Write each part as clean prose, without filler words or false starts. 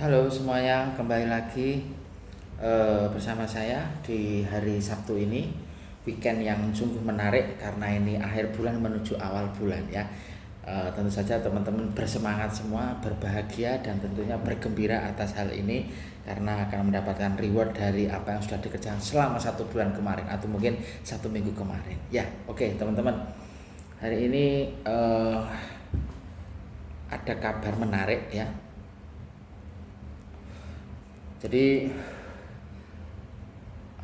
Halo semuanya, kembali lagi bersama saya di hari Sabtu ini, weekend yang sungguh menarik karena ini akhir bulan menuju awal bulan ya. Tentu saja teman-teman bersemangat semua, berbahagia dan tentunya bergembira atas hal ini karena akan mendapatkan reward dari apa yang sudah dikerjakan selama 1 bulan kemarin atau mungkin 1 minggu kemarin. Ya, oke teman-teman. Hari ini ada kabar menarik ya. Jadi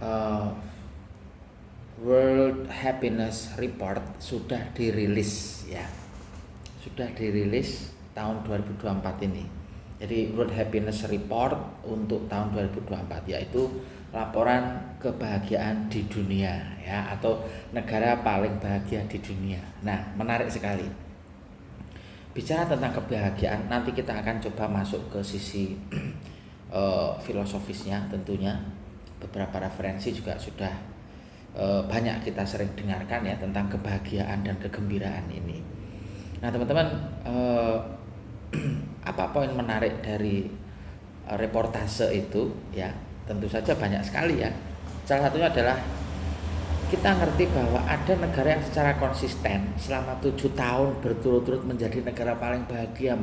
uh, World Happiness Report sudah dirilis ya, sudah dirilis tahun 2024 ini. Jadi World Happiness Report untuk tahun 2024 yaitu laporan kebahagiaan di dunia ya, atau negara paling bahagia di dunia. Nah, menarik sekali. Bicara tentang kebahagiaan, nanti kita akan coba masuk ke sisi filosofisnya tentunya. Beberapa referensi juga sudah banyak kita sering dengarkan ya tentang kebahagiaan dan kegembiraan ini. Nah teman-teman, apa poin menarik dari reportase itu ya? Tentu saja banyak sekali ya. Salah satunya adalah kita ngerti bahwa ada negara yang secara konsisten selama 7 tahun berturut-turut menjadi negara paling bahagia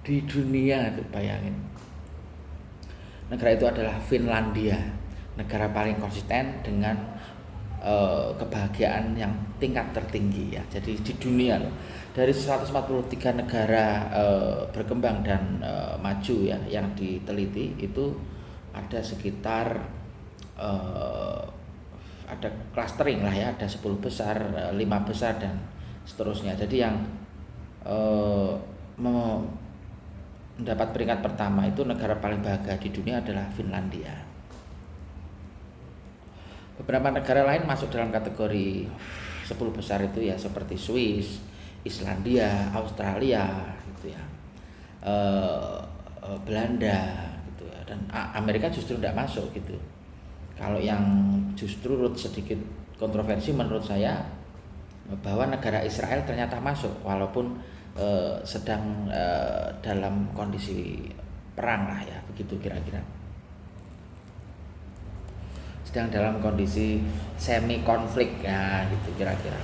di dunia. Tuh bayangin, negara itu adalah Finlandia, negara paling konsisten dengan kebahagiaan yang tingkat tertinggi ya. Jadi di dunia loh, dari 143 negara berkembang dan maju ya yang diteliti itu ada sekitar ada clustering lah ya, ada 10 besar, 5 besar dan seterusnya. Jadi yang mendapat peringkat pertama itu negara paling bahagia di dunia adalah Finlandia. Beberapa negara lain masuk dalam kategori 10 besar itu ya, seperti Swiss, Islandia, Australia gitu ya, Belanda gitu ya, dan Amerika justru tidak masuk gitu. Kalau yang justru sedikit kontroversi menurut saya, bahwa negara Israel ternyata masuk walaupun sedang dalam kondisi perang lah ya, begitu kira-kira. Sedang dalam kondisi semi konflik ya gitu kira-kira.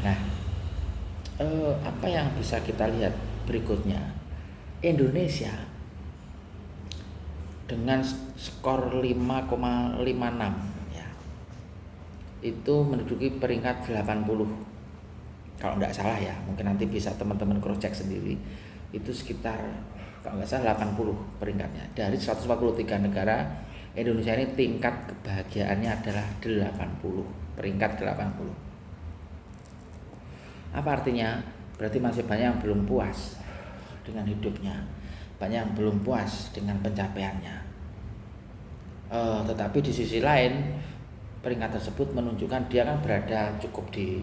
Nah, apa yang bisa kita lihat berikutnya? Indonesia dengan skor 5,56 ya, itu menduduki peringkat 80. Kalau tidak salah ya, mungkin nanti bisa teman-teman cross check sendiri. Itu sekitar kalau nggak salah 80 peringkatnya. Dari 143 negara, Indonesia ini tingkat kebahagiaannya adalah 80, peringkat 80. Apa artinya? Berarti masih banyak yang belum puas dengan hidupnya, banyak yang belum puas dengan pencapaiannya. Tetapi di sisi lain, peringkat tersebut menunjukkan dia kan berada cukup di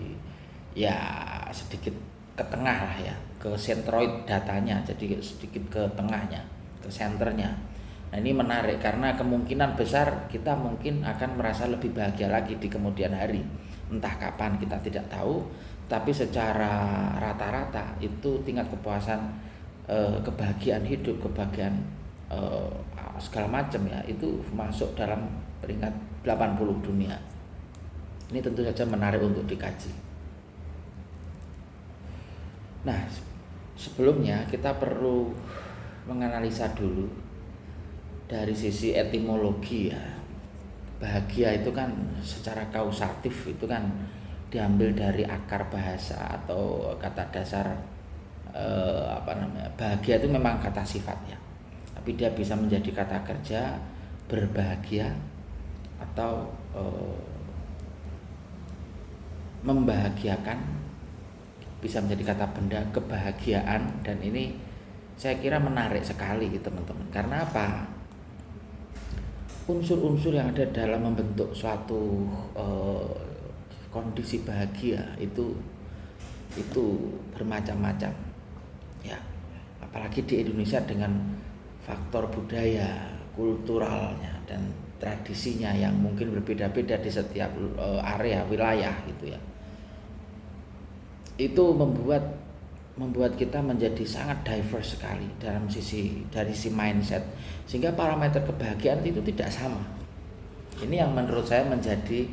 ya sedikit ke tengah lah ya, ke sentroid datanya, jadi sedikit ke tengahnya, ke senternya. Nah ini menarik karena kemungkinan besar kita mungkin akan merasa lebih bahagia lagi di kemudian hari. Entah kapan kita tidak tahu, tapi secara rata-rata itu tingkat kepuasan, kebahagiaan hidup, kebahagiaan segala macam ya, itu masuk dalam peringkat 80 dunia. Ini tentu saja menarik untuk dikaji. Nah, sebelumnya kita perlu menganalisa dulu dari sisi etimologi ya. Bahagia itu kan secara kausatif itu kan diambil dari akar bahasa atau kata dasar, bahagia itu memang kata sifat ya, tapi dia bisa menjadi kata kerja berbahagia atau membahagiakan, bisa menjadi kata benda kebahagiaan. Dan ini saya kira menarik sekali gitu teman-teman. Karena apa? Unsur-unsur yang ada dalam membentuk suatu kondisi bahagia itu bermacam-macam ya. Apalagi di Indonesia dengan faktor budaya, kulturalnya dan tradisinya yang mungkin berbeda-beda di setiap area wilayah gitu ya. Itu membuat membuat kita menjadi sangat diverse sekali dari si mindset, sehingga parameter kebahagiaan itu tidak sama. Ini yang menurut saya menjadi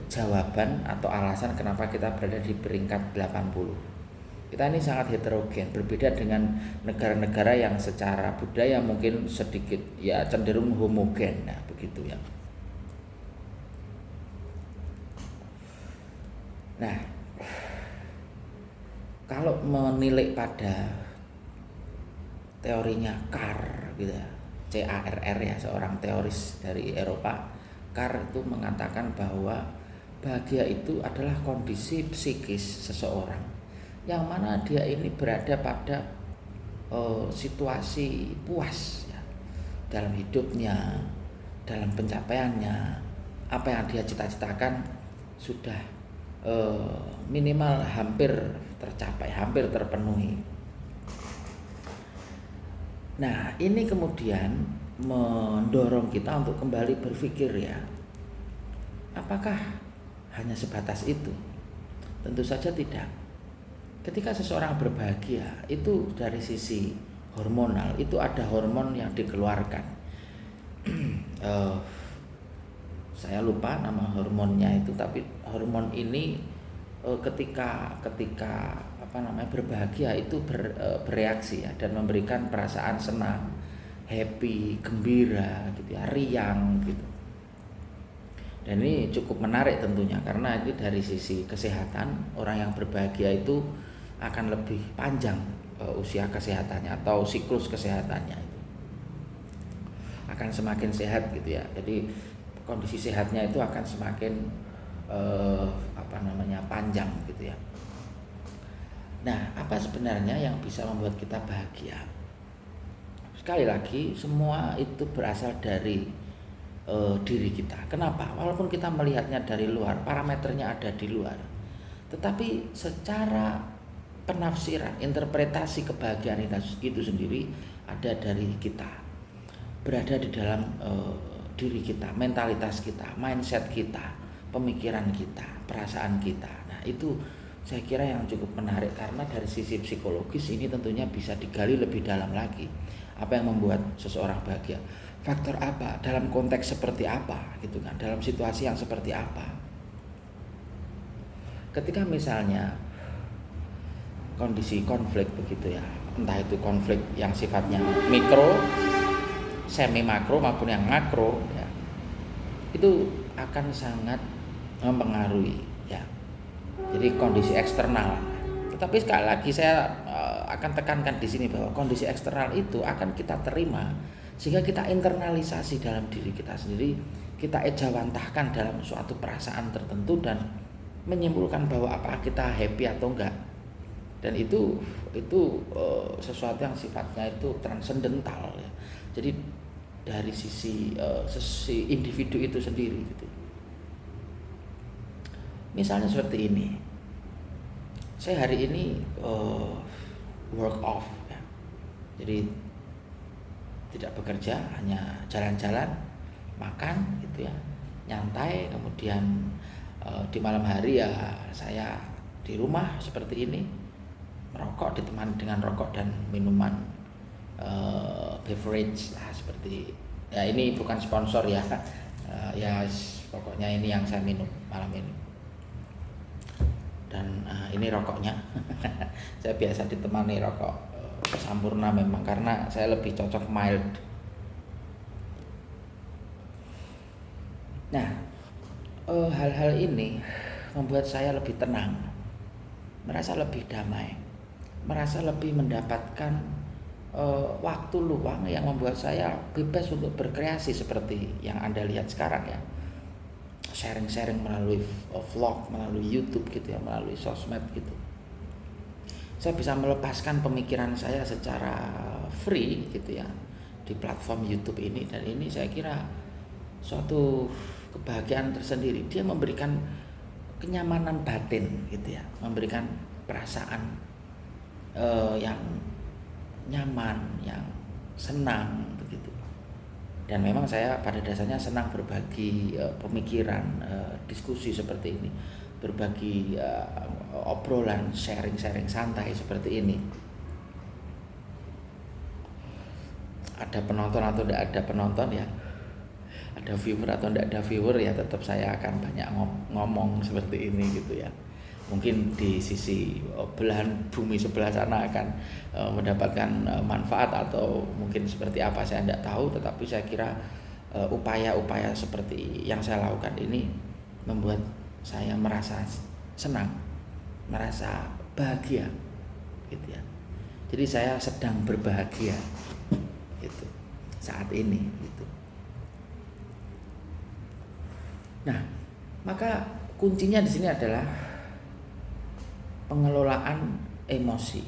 jawaban atau alasan kenapa kita berada di peringkat 80. Kita ini sangat heterogen, berbeda dengan negara-negara yang secara budaya mungkin sedikit ya cenderung homogen. Nah, begitu ya. Nah, kalau menilik pada teorinya Carr gitu ya, CARR ya, seorang teoris dari Eropa, Carr itu mengatakan bahwa bahagia itu adalah kondisi psikis seseorang yang mana dia ini berada pada situasi puas ya, dalam hidupnya, dalam pencapaiannya, apa yang dia cita-citakan sudah minimal hampir tercapai, hampir terpenuhi. Nah, ini kemudian mendorong kita untuk kembali berpikir ya, apakah hanya sebatas itu? Tentu saja tidak. Ketika seseorang berbahagia, itu dari sisi hormonal, itu ada hormon yang dikeluarkan. Saya lupa nama hormonnya itu, tapi hormon ini ketika berbahagia itu bereaksi ya, dan memberikan perasaan senang, happy, gembira gitu ya, riang gitu. Dan ini cukup menarik tentunya, karena itu dari sisi kesehatan, orang yang berbahagia itu akan lebih panjang usia kesehatannya atau siklus kesehatannya itu akan semakin sehat gitu ya. Jadi kondisi sehatnya itu akan semakin panjang gitu ya. Nah, apa sebenarnya yang bisa membuat kita bahagia? Sekali lagi, semua itu berasal dari diri kita. Kenapa? Walaupun kita melihatnya dari luar, parameternya ada di luar, tetapi secara penafsiran, interpretasi kebahagiaan itu sendiri ada dari kita, berada di dalam diri kita, mentalitas kita, mindset kita, pemikiran kita, perasaan kita. Nah, itu saya kira yang cukup menarik, karena dari sisi psikologis ini tentunya bisa digali lebih dalam lagi. Apa yang membuat seseorang bahagia? Faktor apa? Dalam konteks seperti apa gitu kan? Dalam situasi yang seperti apa? Ketika misalnya kondisi konflik begitu ya, entah itu konflik yang sifatnya mikro, semi makro maupun yang makro ya, itu akan sangat mempengaruhi ya. Jadi kondisi eksternal. Tetapi sekali lagi saya akan tekankan di sini bahwa kondisi eksternal itu akan kita terima, sehingga kita internalisasi dalam diri kita sendiri, kita ejawantahkan dalam suatu perasaan tertentu dan menyimpulkan bahwa apakah kita happy atau enggak. Dan itu sesuatu yang sifatnya itu transendental ya. Jadi dari sisi individu itu sendiri gitu. Misalnya seperti ini, saya hari ini work off ya. Jadi tidak bekerja, hanya jalan-jalan, makan gitu ya, nyantai. Kemudian di malam hari ya saya di rumah seperti ini, merokok ditemani dengan rokok dan minuman beverage lah, seperti ya, ini bukan sponsor ya, ya pokoknya ini yang saya minum malam ini. Dan ini rokoknya. Saya biasa ditemani rokok Sampurna memang, karena saya lebih cocok mild. Nah, hal-hal ini membuat saya lebih tenang, merasa lebih damai, merasa lebih mendapatkan waktu luang yang membuat saya bebas untuk berkreasi seperti yang Anda lihat sekarang ya. Sharing-sharing melalui vlog, melalui YouTube gitu ya, melalui sosmed gitu. Saya bisa melepaskan pemikiran saya secara free gitu ya di platform YouTube ini, dan ini saya kira suatu kebahagiaan tersendiri. Dia memberikan kenyamanan batin gitu ya, memberikan perasaan yang nyaman, yang senang begitu. Dan memang saya pada dasarnya senang berbagi pemikiran, diskusi seperti ini. berbagi obrolan, sharing-sharing santai seperti ini. Ada penonton atau tidak ada penonton ya, ada viewer atau tidak ada viewer ya, tetap saya akan banyak ngomong seperti ini gitu ya. Mungkin di sisi belahan bumi sebelah sana akan mendapatkan manfaat atau mungkin seperti apa saya tidak tahu, tetapi saya kira upaya-upaya seperti yang saya lakukan ini membuat saya merasa senang, merasa bahagia gitu ya. Jadi saya sedang berbahagia gitu saat ini gitu. Nah, maka kuncinya di sini adalah pengelolaan emosi,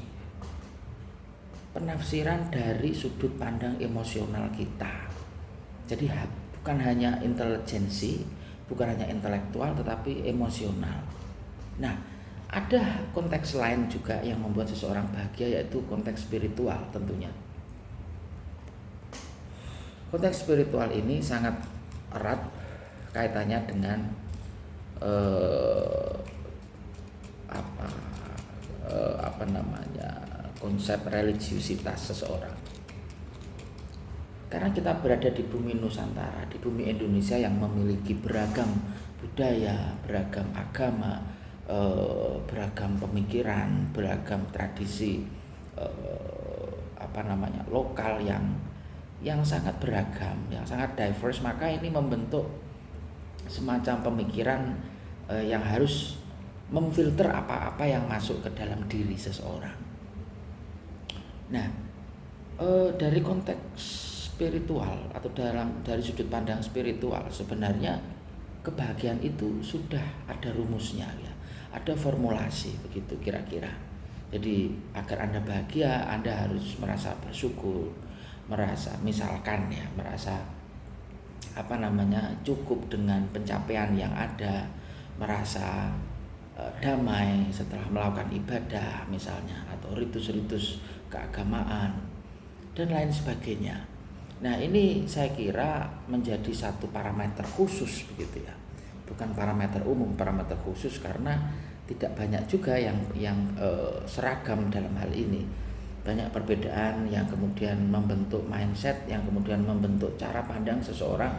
penafsiran dari sudut pandang emosional kita. Jadi bukan hanya intelijensi, bukan hanya intelektual, tetapi emosional. Nah, ada konteks lain juga yang membuat seseorang bahagia, yaitu konteks spiritual tentunya. Konteks spiritual ini sangat erat kaitannya dengan konsep religiusitas seseorang. Karena kita berada di bumi Nusantara, di bumi Indonesia yang memiliki beragam budaya, beragam agama, beragam pemikiran, beragam tradisi lokal yang sangat beragam, yang sangat diverse, maka ini membentuk semacam pemikiran yang harus memfilter apa-apa yang masuk ke dalam diri seseorang. Nah, dari konteks spiritual atau dari sudut pandang spiritual, sebenarnya kebahagiaan itu sudah ada rumusnya ya, ada formulasi begitu kira-kira. Jadi agar Anda bahagia, Anda harus merasa bersyukur, merasa cukup dengan pencapaian yang ada, merasa damai setelah melakukan ibadah misalnya, atau ritus-ritus keagamaan dan lain sebagainya. Nah, ini saya kira menjadi satu parameter khusus begitu ya, bukan parameter umum, parameter khusus, karena tidak banyak juga yang seragam dalam hal ini. Banyak perbedaan yang kemudian membentuk mindset, yang kemudian membentuk cara pandang seseorang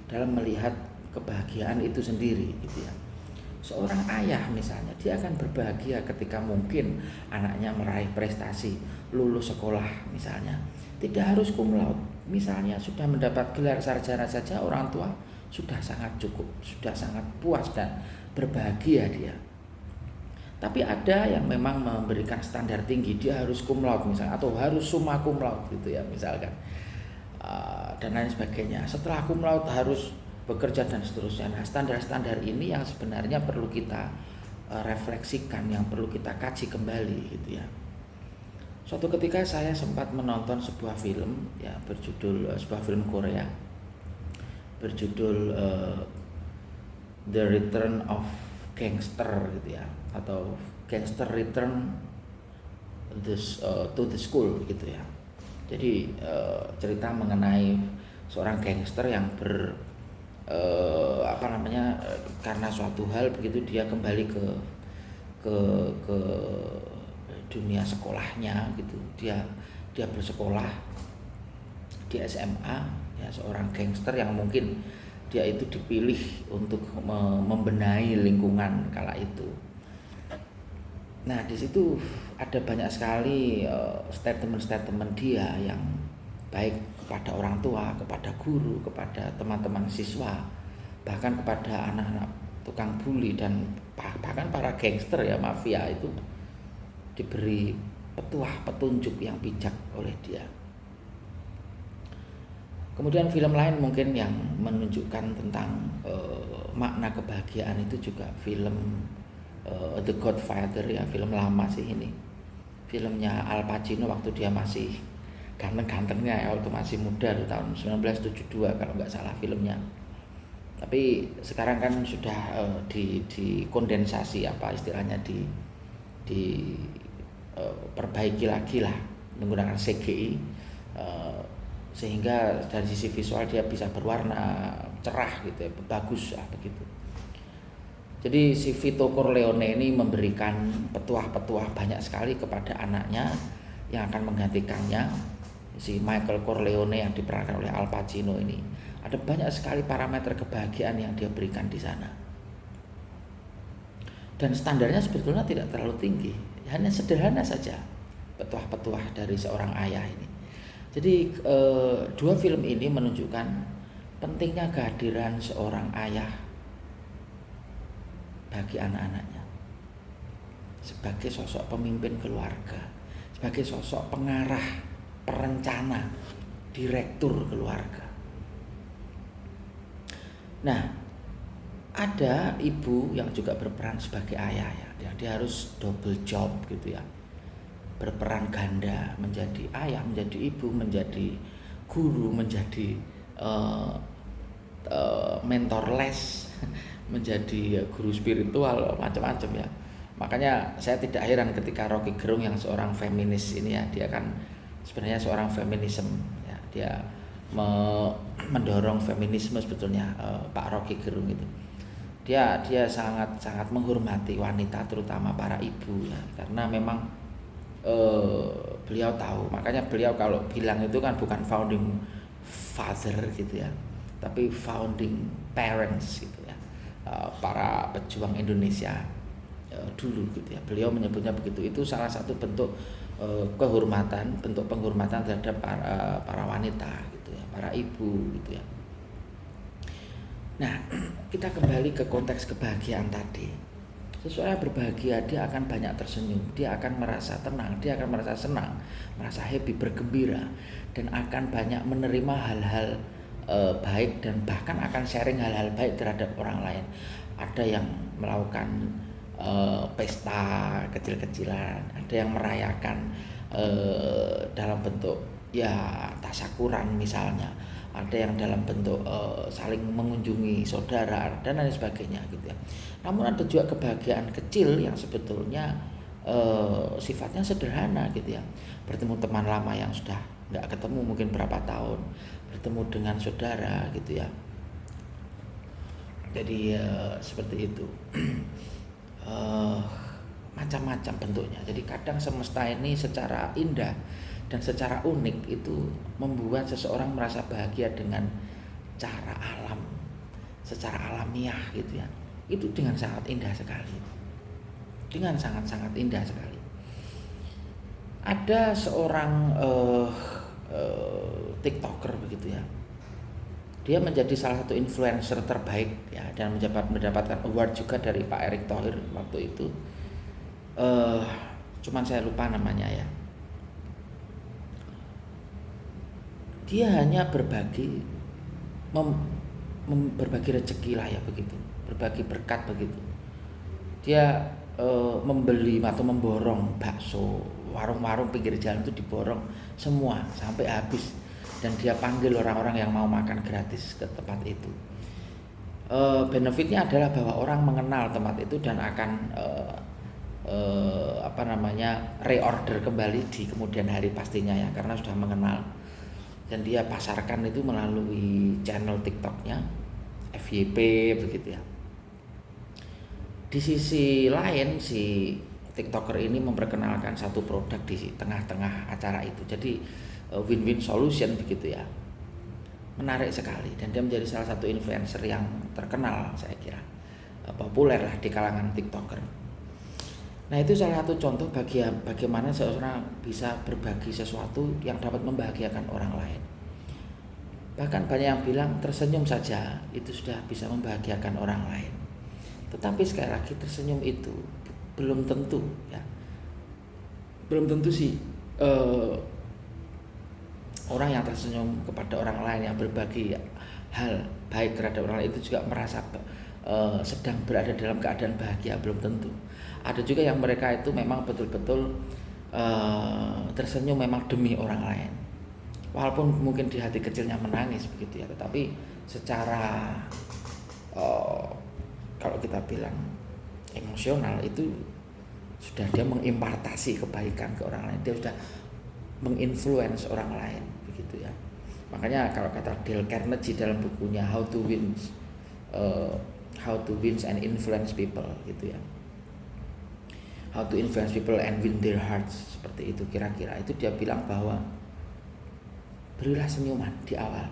dalam melihat kebahagiaan itu sendiri gitu ya. Seorang ayah misalnya, dia akan berbahagia ketika mungkin anaknya meraih prestasi, lulus sekolah misalnya, tidak harus cum laude, misalnya sudah mendapat gelar sarjana saja, orang tua sudah sangat cukup, sudah sangat puas dan berbahagia dia. Tapi ada yang memang memberikan standar tinggi, dia harus cum laude misalnya, atau harus summa cum laude gitu ya misalkan, dan lain sebagainya. Setelah cum laude harus bekerja dan seterusnya. Nah, standar-standar ini yang sebenarnya perlu kita refleksikan, yang perlu kita kaji kembali gitu ya. Suatu ketika saya sempat menonton sebuah film ya, sebuah film Korea berjudul The Return of Gangster gitu ya, atau Gangster Return to the School gitu ya. Jadi cerita mengenai seorang gangster yang karena suatu hal begitu dia kembali ke dunia sekolahnya gitu. Dia bersekolah di SMA ya, seorang gangster yang mungkin dia itu dipilih untuk membenahi lingkungan kala itu. Nah, di situ ada banyak sekali statement-statement dia yang baik kepada orang tua, kepada guru, kepada teman-teman siswa, bahkan kepada anak-anak tukang bully dan bahkan para gangster ya, mafia itu diberi petunjuk yang bijak oleh dia. Kemudian film lain mungkin yang menunjukkan tentang makna kebahagiaan itu juga film The Godfather ya, film lama sih ini. Filmnya Al Pacino waktu dia masih ganteng-gantengnya ya, waktu masih muda tuh, tahun 1972 kalau nggak salah filmnya. Tapi sekarang kan sudah dikondensasi apa istilahnya, perbaiki lagi lah menggunakan CGI, sehingga dari sisi visual dia bisa berwarna cerah gitu ya, bagus lah begitu. Jadi si Vito Corleone ini memberikan petuah-petuah banyak sekali kepada anaknya yang akan menggantikannya, si Michael Corleone yang diperankan oleh Al Pacino ini. Ada banyak sekali parameter kebahagiaan yang dia berikan di sana. Dan standarnya sebetulnya tidak terlalu tinggi, hanya sederhana saja petuah-petuah dari seorang ayah ini. Jadi dua film ini menunjukkan pentingnya kehadiran seorang ayah bagi anak-anaknya sebagai sosok pemimpin keluarga, sebagai sosok pengarah, perencana, direktur keluarga. Nah, ada ibu yang juga berperan sebagai ayah ya, dia harus double job gitu ya, berperan ganda, menjadi ayah, menjadi ibu, menjadi guru, menjadi mentor les, menjadi guru spiritual, macam-macam ya. Makanya saya tidak heran ketika Rocky Gerung yang seorang feminis ini ya, dia kan sebenarnya seorang feminisme ya, dia mendorong feminisme sebetulnya, Pak Rocky Gerung itu. Dia sangat menghormati wanita, terutama para ibu ya, karena memang beliau tahu, makanya beliau kalau bilang itu kan bukan founding father gitu ya, tapi founding parents gitu ya, para pejuang Indonesia dulu gitu ya, beliau menyebutnya begitu. Itu salah satu bentuk penghormatan terhadap para wanita gitu ya, para ibu gitu ya. Nah, kita kembali ke konteks kebahagiaan tadi. Seseorang berbahagia, dia akan banyak tersenyum, dia akan merasa tenang, dia akan merasa senang, merasa happy, bergembira, dan akan banyak menerima hal-hal baik, dan bahkan akan sharing hal-hal baik terhadap orang lain. Ada yang melakukan pesta kecil-kecilan, ada yang merayakan dalam bentuk ya tasyakuran misalnya, ada yang dalam bentuk saling mengunjungi saudara dan lain sebagainya gitu ya. Namun ada juga kebahagiaan kecil yang sebetulnya sifatnya sederhana gitu ya. Bertemu teman lama yang sudah nggak ketemu mungkin berapa tahun, bertemu dengan saudara gitu ya. Jadi seperti itu. Macam-macam bentuknya. Jadi kadang semesta ini secara indah dan secara unik itu membuat seseorang merasa bahagia dengan cara alam, secara alamiah gitu ya. Itu dengan sangat indah sekali, dengan sangat-sangat indah sekali. Ada seorang TikToker begitu ya, dia menjadi salah satu influencer terbaik ya, dan mendapatkan award juga dari Pak Erick Thohir waktu itu. Cuman saya lupa namanya ya. Dia hanya berbagi berbagi rezeki lah ya begitu, berbagi berkat begitu. Dia membeli atau memborong bakso, warung-warung pinggir jalan itu diborong semua sampai habis, dan dia panggil orang-orang yang mau makan gratis ke tempat itu. Benefitnya adalah bahwa orang mengenal tempat itu dan akan reorder kembali di kemudian hari pastinya ya, karena sudah mengenal. Dan dia pasarkan itu melalui channel TikToknya FYP begitu ya. Di sisi lain si TikToker ini memperkenalkan satu produk di tengah-tengah acara itu. Jadi win-win solution begitu ya. Menarik sekali, dan dia menjadi salah satu influencer yang terkenal, saya kira populer lah di kalangan TikToker. Nah, itu salah satu contoh bagaimana seseorang bisa berbagi sesuatu yang dapat membahagiakan orang lain. Bahkan banyak yang bilang tersenyum saja itu sudah bisa membahagiakan orang lain. Tetapi sekali lagi, tersenyum itu belum tentu ya. Belum tentu sih orang yang tersenyum kepada orang lain, yang berbagi hal baik terhadap orang lain itu juga merasa sedang berada dalam keadaan bahagia, belum tentu. Ada juga yang mereka itu memang betul-betul tersenyum memang demi orang lain, walaupun mungkin di hati kecilnya menangis begitu ya, tetapi secara kalau kita bilang emosional itu sudah dia mengimpartasi kebaikan ke orang lain, dia sudah menginfluence orang lain begitu ya. Makanya kalau kata Dale Carnegie dalam bukunya How to Win how to win and influence people gitu ya. How to influence people and win their hearts, seperti itu kira-kira. Itu dia bilang bahwa berilah senyuman di awal,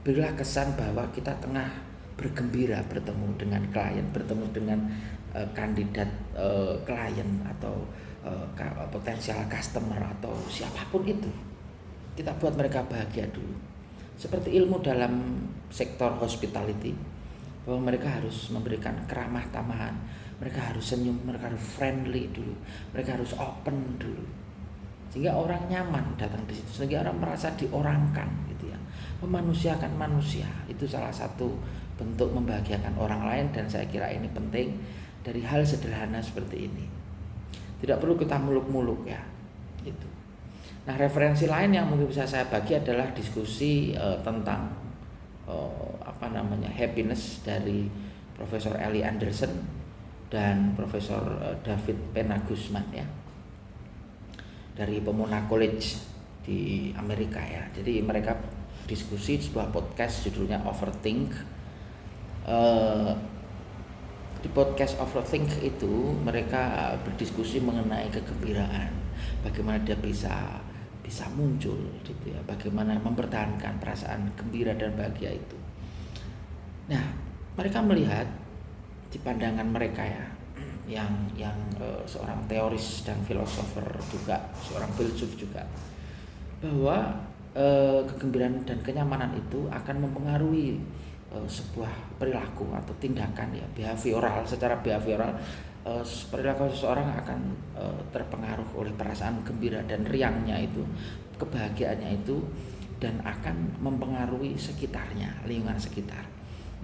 berilah kesan bahwa kita tengah bergembira bertemu dengan klien, bertemu dengan kandidat klien atau potensial customer atau siapapun itu. Kita buat mereka bahagia dulu. Seperti ilmu dalam sektor hospitality, bahwa mereka harus memberikan keramah tamahan, mereka harus senyum, mereka harus friendly dulu, mereka harus open dulu, sehingga orang nyaman datang di situ, sehingga orang merasa diorangkan gitu ya. Memanusiakan manusia itu salah satu bentuk membahagiakan orang lain, dan saya kira ini penting dari hal sederhana seperti ini. Tidak perlu kita muluk-muluk ya gitu. Nah, referensi lain yang mungkin bisa saya bagi adalah diskusi tentang happiness dari Profesor Ellie Anderson dan Profesor David Penna-Guzman ya, dari Pomona College di Amerika ya. Jadi mereka diskusi sebuah podcast judulnya Overthink. Di podcast Overthink itu mereka berdiskusi mengenai kegembiraan, bagaimana dia bisa muncul gitu ya, bagaimana mempertahankan perasaan gembira dan bahagia itu. Nah, mereka melihat di pandangan mereka ya, yang seorang teoris dan filosofer juga, seorang filsuf juga, bahwa kegembiraan dan kenyamanan itu akan mempengaruhi sebuah perilaku atau tindakan ya, behavioral. Secara behavioral, perilaku seseorang akan terpengaruh oleh perasaan gembira dan riangnya itu, kebahagiaannya itu, dan akan mempengaruhi sekitarnya, lingkungan sekitar.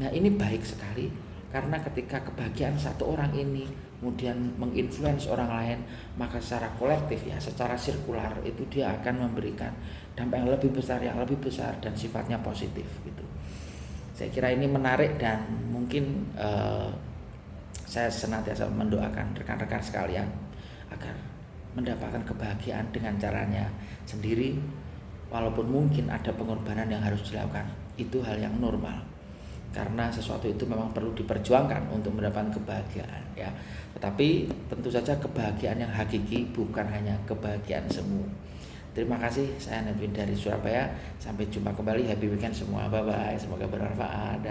Nah, ini baik sekali, karena ketika kebahagiaan satu orang ini kemudian menginfluence orang lain, maka secara kolektif ya, secara sirkular itu dia akan memberikan dampak yang lebih besar dan sifatnya positif gitu. Saya kira ini menarik, dan mungkin saya senantiasa mendoakan rekan-rekan sekalian agar mendapatkan kebahagiaan dengan caranya sendiri, walaupun mungkin ada pengorbanan yang harus dilakukan. Itu hal yang normal, karena sesuatu itu memang perlu diperjuangkan untuk mendapatkan kebahagiaan ya. Tetapi tentu saja kebahagiaan yang hakiki bukan hanya kebahagiaan semu. Terima kasih, saya Nedwin dari Surabaya. Sampai jumpa kembali, happy weekend semua, bye bye, semoga bermanfaat.